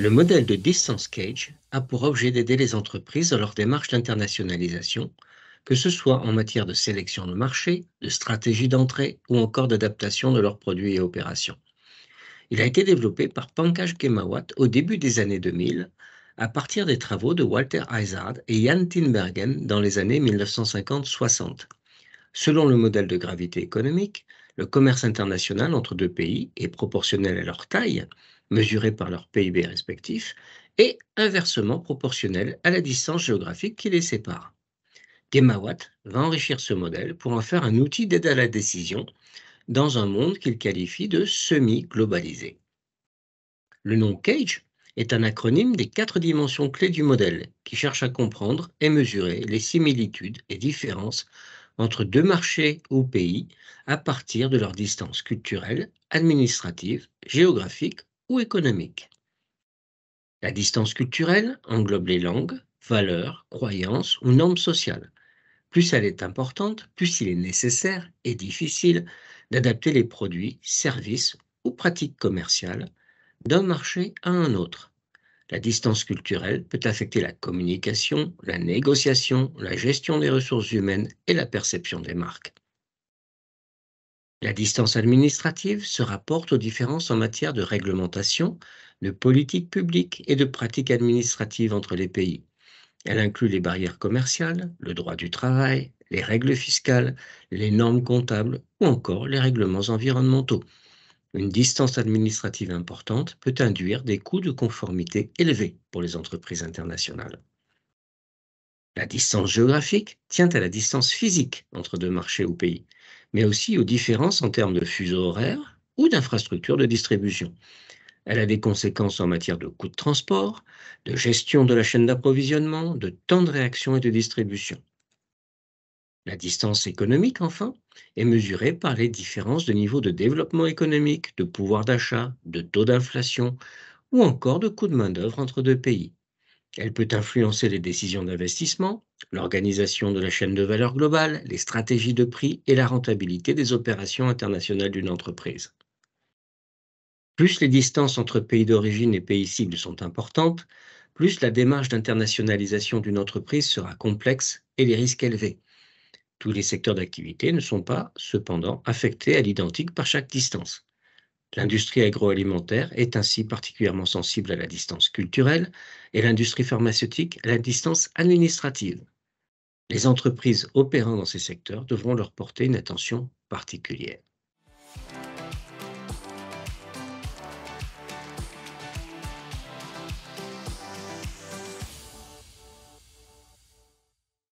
Le modèle de Distance Cage a pour objet d'aider les entreprises dans leur démarche d'internationalisation, que ce soit en matière de sélection de marché, de stratégie d'entrée ou encore d'adaptation de leurs produits et opérations. Il a été développé par Pankaj Ghemawat au début des années 2000, à partir des travaux de Walter Izard et Jan Tinbergen dans les années 1950-60. Selon le modèle de gravité économique, le commerce international entre deux pays est proportionnel à leur taille, mesurée par leur PIB respectif, et inversement proportionnel à la distance géographique qui les sépare. Gemawat va enrichir ce modèle pour en faire un outil d'aide à la décision dans un monde qu'il qualifie de semi-globalisé. Le nom CAGE est un acronyme des 4 dimensions clés du modèle qui cherche à comprendre et mesurer les similitudes et différences entre deux marchés ou pays à partir de leurs distances culturelles, administratives, géographiques ou économiques. La distance culturelle englobe les langues, valeurs, croyances ou normes sociales. Plus elle est importante, plus il est nécessaire et difficile d'adapter les produits, services ou pratiques commerciales d'un marché à un autre. La distance culturelle peut affecter la communication, la négociation, la gestion des ressources humaines et la perception des marques. La distance administrative se rapporte aux différences en matière de réglementation, de politique publique et de pratiques administratives entre les pays. Elle inclut les barrières commerciales, le droit du travail, les règles fiscales, les normes comptables ou encore les règlements environnementaux. Une distance administrative importante peut induire des coûts de conformité élevés pour les entreprises internationales. La distance géographique tient à la distance physique entre deux marchés ou pays, mais aussi aux différences en termes de fuseaux horaires ou d'infrastructures de distribution. Elle a des conséquences en matière de coûts de transport, de gestion de la chaîne d'approvisionnement, de temps de réaction et de distribution. La distance économique, enfin, est mesurée par les différences de niveau de développement économique, de pouvoir d'achat, de taux d'inflation ou encore de coûts de main-d'œuvre entre deux pays. Elle peut influencer les décisions d'investissement, l'organisation de la chaîne de valeur globale, les stratégies de prix et la rentabilité des opérations internationales d'une entreprise. Plus les distances entre pays d'origine et pays cibles sont importantes, plus la démarche d'internationalisation d'une entreprise sera complexe et les risques élevés. Tous les secteurs d'activité ne sont pas, cependant, affectés à l'identique par chaque distance. L'industrie agroalimentaire est ainsi particulièrement sensible à la distance culturelle et l'industrie pharmaceutique à la distance administrative. Les entreprises opérant dans ces secteurs devront leur porter une attention particulière.